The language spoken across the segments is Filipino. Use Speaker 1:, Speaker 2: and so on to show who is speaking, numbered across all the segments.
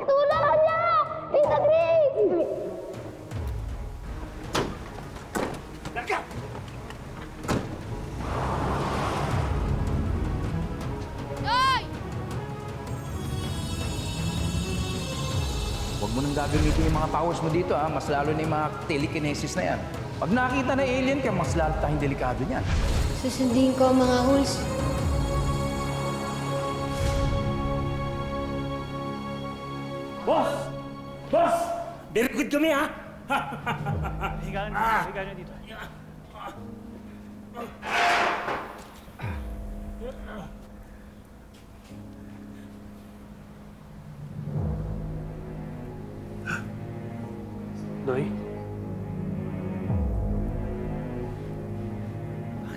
Speaker 1: Tulungan niyo! Tita Grace!
Speaker 2: Larga!
Speaker 1: Hoy!
Speaker 3: Huwag mo nang gagamitin yung mga powers mo dito, ha? Mas lalo na yung mga telekinesis na yan. Pag nakita na alien ka, mas lalo tayong delikado niyan.
Speaker 1: Susundin ko ang mga rules.
Speaker 2: Boss! Boss! Very good kami, ha?
Speaker 4: Higa nyo dito. Doy?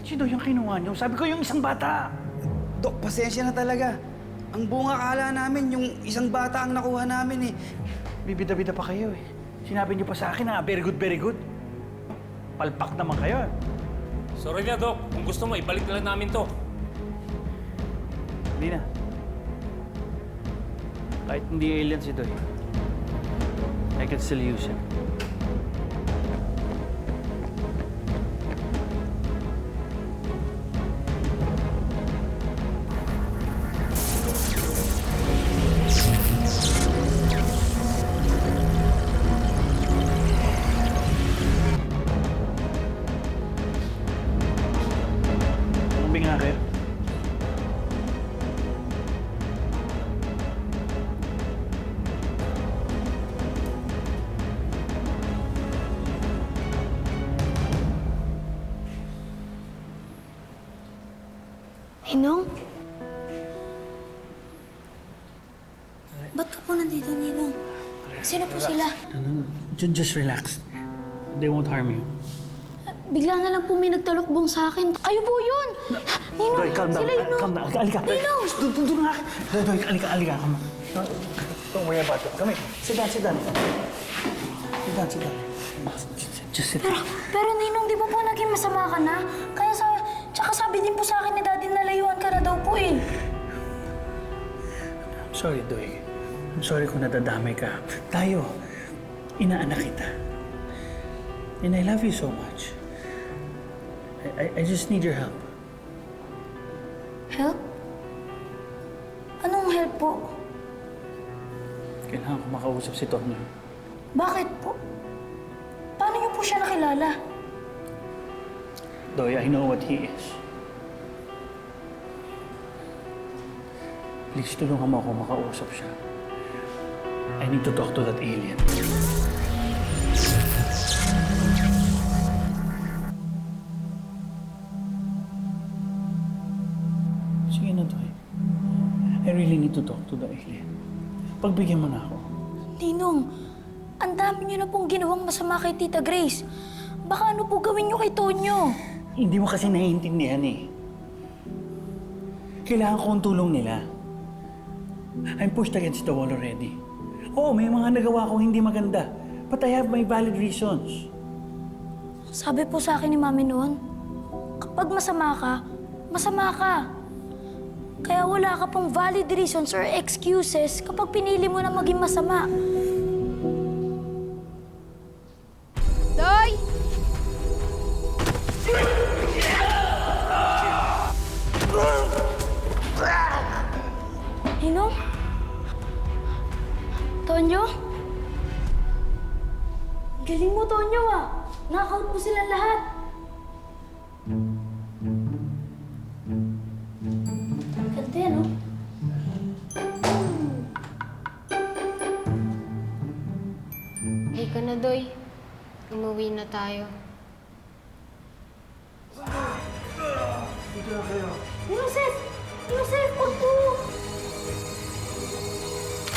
Speaker 4: Sino yung kinuha nyo? Sabi ko yung isang bata.
Speaker 5: Dok, pasensya na talaga. Ang bunga akala namin, yung isang bata ang nakuha namin eh.
Speaker 4: Bibida-bida pa kayo eh. Sinabi niyo pa sa akin na very good, very good. Palpak naman kayo.
Speaker 2: Sorry na, Doc. Kung gusto mo, ibalik na lang namin to.
Speaker 4: Hindi na. Kahit hindi alien si Doy, I can still use him. Umbi nga kayo.
Speaker 1: Ninong? Ba't ka po nandito, Ninong? Sino po sila?
Speaker 4: Just relax. They won't harm you.
Speaker 1: Bigla na lang po may nagtalokbong sa akin. Kayo po yun! Ninong,
Speaker 4: Doy, calm down.
Speaker 1: sila yun, no?
Speaker 4: Calm down. Alika.
Speaker 1: Ninong!
Speaker 4: Doon nga. Doy, alika. Come on. Don't worry about it. Come here. Sit down. Sit down. Just sit down.
Speaker 1: Pero Ninong, di ba po naging masama ka na? Tsaka sabi din po sa akin ni Daddy na layuan ka na daw po eh.
Speaker 4: I'm sorry, Doy. I'm sorry kung nadadamay ka. Tayo, inaanak kita. And I love you so much. I just need your help.
Speaker 1: Help? Anong help po?
Speaker 4: Kailangan ko makausap si Tonyo.
Speaker 1: Bakit po? Paano niyo po siya nakilala?
Speaker 4: Doy, I know what he is. Please, tulungan mo ako makausap siya. I need to talk to that alien. Sige na, Doy. I really need to talk to the alien. Pagbigyan mo na ako.
Speaker 1: Ninong, ang dami niyo na pong ginawang masama kay Tita Grace. Baka ano po gawin niyo kay Tonyo?
Speaker 4: Hindi mo kasi naiintindihan eh. Kailangan ko ang tulong nila. I'm pushed against the wall already. Oo, may mga nagawa kong hindi maganda. But I have my valid reasons.
Speaker 1: Sabi po sa akin ni Mami noon, kapag masama ka. Kaya wala ka pong valid reasons or excuses kapag pinili mo na maging masama. Doy! Ninong? Tonyo? Galing mo, Tonyo, ah. Knockout mo sila lahat. Ganda yan, oh.
Speaker 6: Halika na, Doy. Umuwi na tayo.
Speaker 1: Yusef! Yusef, wag po!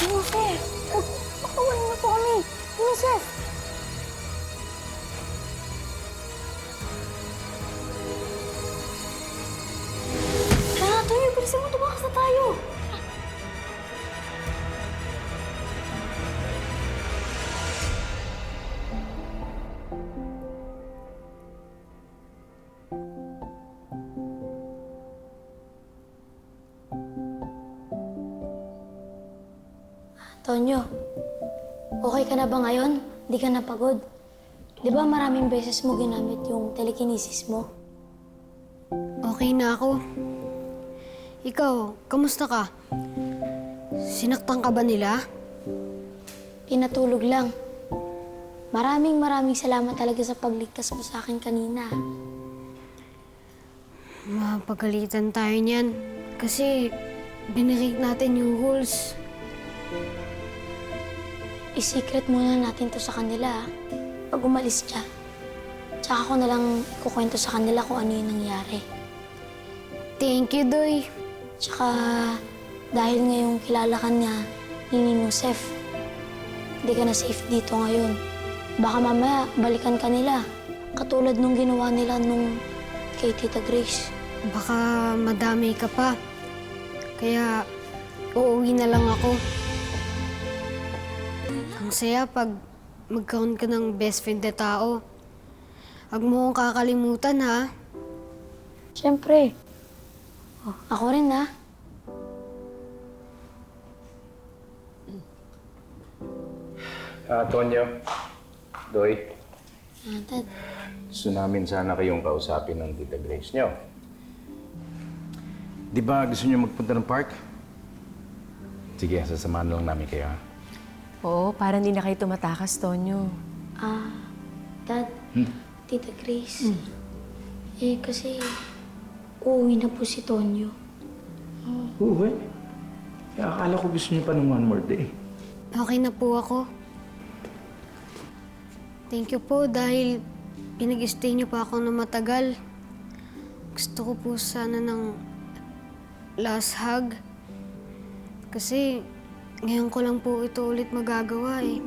Speaker 1: Yusef! Pakawalan mo po kami! Yusef! Tara, Tonyo, bilisan mo, tumakas na tayo! Tonyo, okay ka na ba ngayon? Di ka na pagod? Di ba maraming beses mo ginamit yung telekinesis mo?
Speaker 6: Okay na ako. Ikaw, kamusta ka? Sinaktan ka ba nila?
Speaker 1: Pinatulog lang. Maraming salamat talaga sa pagligtas mo sa akin kanina.
Speaker 6: Mapagalitan tayo niyan. Kasi binirake natin yung rules.
Speaker 1: I-secret muna natin to sa kanila, pag umalis siya. Tsaka ko na lang ikukwento sa kanila kung ano yung nangyari.
Speaker 6: Thank you, Doy.
Speaker 1: Tsaka dahil ngayong kilala ka niya ni Ninong Sef, hindi ka na safe dito ngayon. Baka mamaya balikan ka nila. Katulad nung ginawa nila nung kay Tita Grace.
Speaker 6: Baka madamay ka pa. Kaya uuwi na lang ako. Ang saya pag magkaroon ka ng best friend na tao. Huwag mo akong kakalimutan, ha?
Speaker 1: Siyempre. Oh, ako rin ha.
Speaker 3: Tonyo, Doy,
Speaker 1: Dad,
Speaker 3: gusto namin sana kayong kausapin ng Tita Grace nyo. Di ba gusto nyo magpunta ng park? Sige, sasamahan lang namin kayo, ha?
Speaker 7: Oo, para hindi na kayo tumatakas, Tonyo.
Speaker 1: Dad, Tita Grace. Kasi uuwi na po si Tonyo.
Speaker 3: Uwe. Kaya akala ko gusto nyo pa ng one more day.
Speaker 6: Okay na po ako. Thank you po dahil pinag-stay niyo pa ako na matagal. Gusto ko po sana ng last hug. Kasi ngayon ko lang po ito ulit magagawa eh.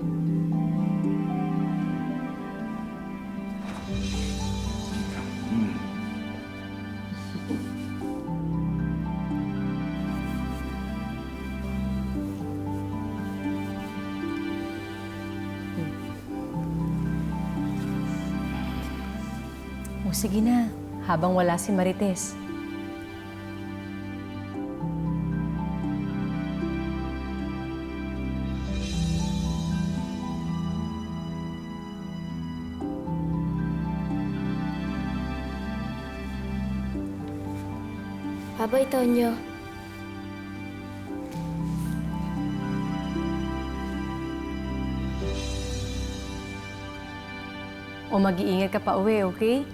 Speaker 7: O sige na, habang wala si Marites.
Speaker 1: Bye-bye, Tonyo.
Speaker 7: O mag-iingat ka pa uwi, okay?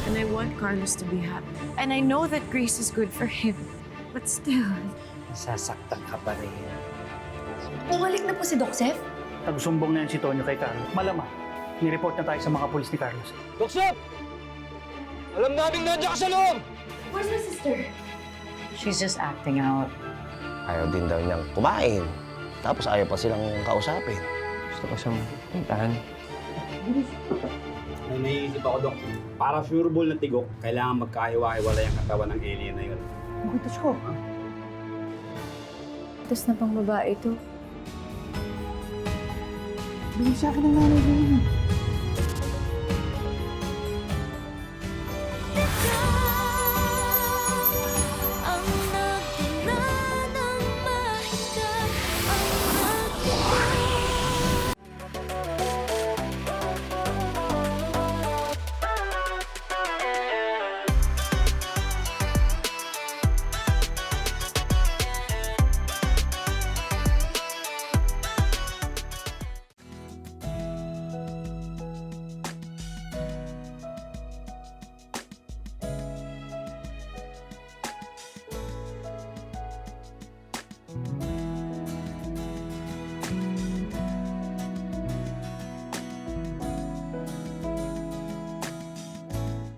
Speaker 8: And I want Carlos to be happy. And I know that Grace is good for him. But still,
Speaker 4: Sasaktan ka pa rin.
Speaker 9: Bumalik na po si Doc Sef?
Speaker 4: Nagsumbong na yan si Tonyo kay Carlos. Malamang, nireport na tayo sa mga pulis ni Carlos.
Speaker 2: Doksep! Alam namin nandiyan ka sa loob!
Speaker 9: Where's my sister?
Speaker 8: she's just acting out.
Speaker 10: Ayaw din daw niyang kumain. Tapos ayaw pa silang kausapin.
Speaker 2: Gusto ko siyang puntahan.
Speaker 11: May naiisip ako, Dok. Para sure ball na tigok, kailangan magkahiwa-hiwalay ang katawan ng alien na yun.
Speaker 8: Magutos ko. Tapos na pang babae ito.
Speaker 4: Bigyan sa akin ng nanay niya.